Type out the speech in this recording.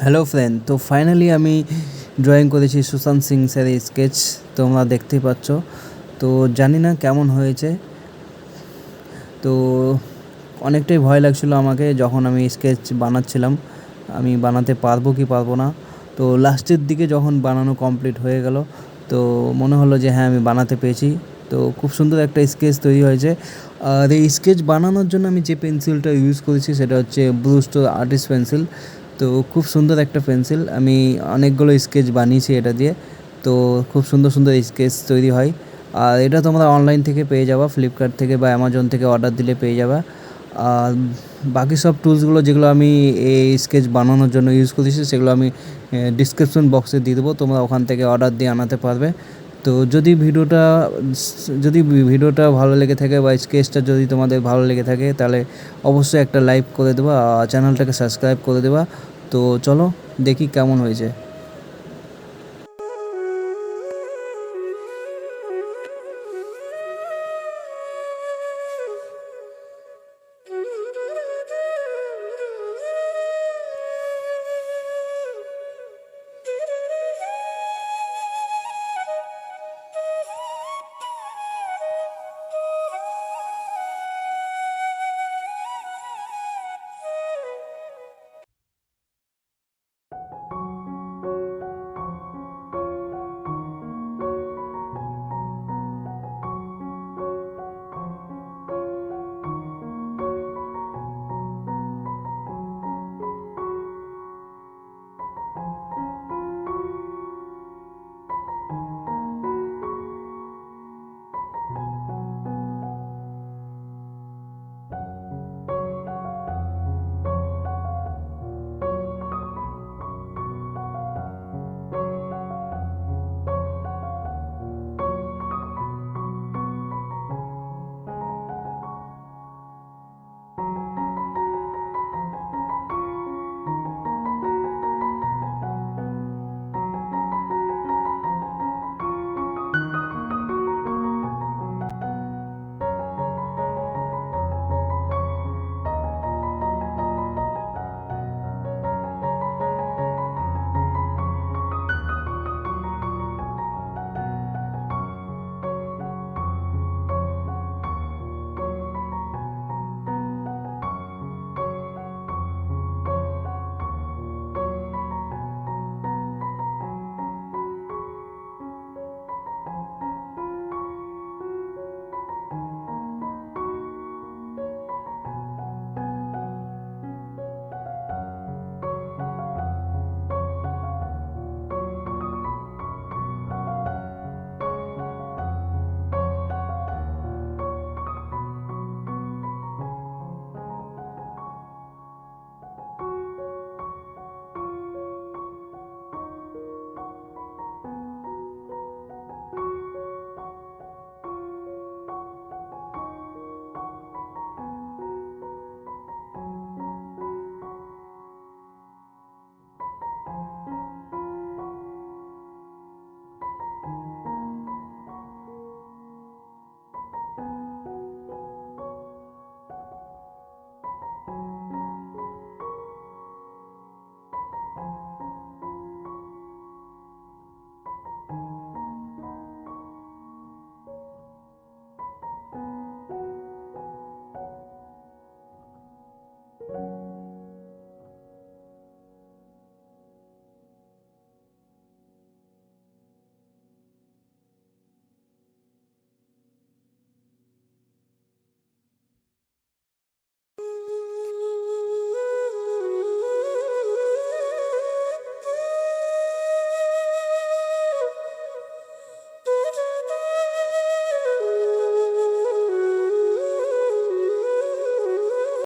Hello friend, তো finally আমি drawing করেছি সুশান্ত সিং স্যারের স্কেচ, তোমরা দেখতেই পাচ্ছ। তো জানি না কেমন হয়েছে। তো অনেকটাই ভয় লাগছিলো আমাকে যখন আমি স্কেচ বানাচ্ছিলাম, আমি বানাতে পারবো কি পারবো না। তো লাস্টের দিকে যখন বানানো কমপ্লিট হয়ে গেল, তো মনে হলো যে হ্যাঁ, আমি বানাতে পেরেছি। তো খুব সুন্দর একটা স্কেচ তৈরি হয়েছে। আর এই স্কেচ বানানোর জন্য আমি যে পেন্সিলটা ইউজ করেছি সেটা হচ্ছে ব্রুস্টো আর্টিস্ট পেন্সিল। তো খুব সুন্দর একটা পেন্সিল, আমি অনেকগুলো স্কেচ বানিয়েছি এটা দিয়ে। তো খুব সুন্দর সুন্দর স্কেচ তৈরি হয়। আর এটা তোমরা অনলাইন থেকে পেয়ে যাবা, ফ্লিপকার্ট থেকে বা অ্যামাজন থেকে অর্ডার দিলে পেয়ে যাবা। আর বাকি সব টুলসগুলো যেগুলো আমি এই স্কেচ বানানোর জন্য ইউজ করেছি সেগুলো আমি ডিসক্রিপশন বক্সে দিয়ে দেবো, তোমরা ওখান থেকে অর্ডার দিয়ে আনাতে পারবে। তো যদি ভিডিওটা ভালো লেগে থাকে বা স্কেচটা যদি তোমাদের ভালো লেগে থাকে, তাহলে অবশ্যই একটা লাইক করে দেবা, চ্যানেলটাকে সাবস্ক্রাইব করে দেবা। তো চলো দেখি কেমন হয়েছে।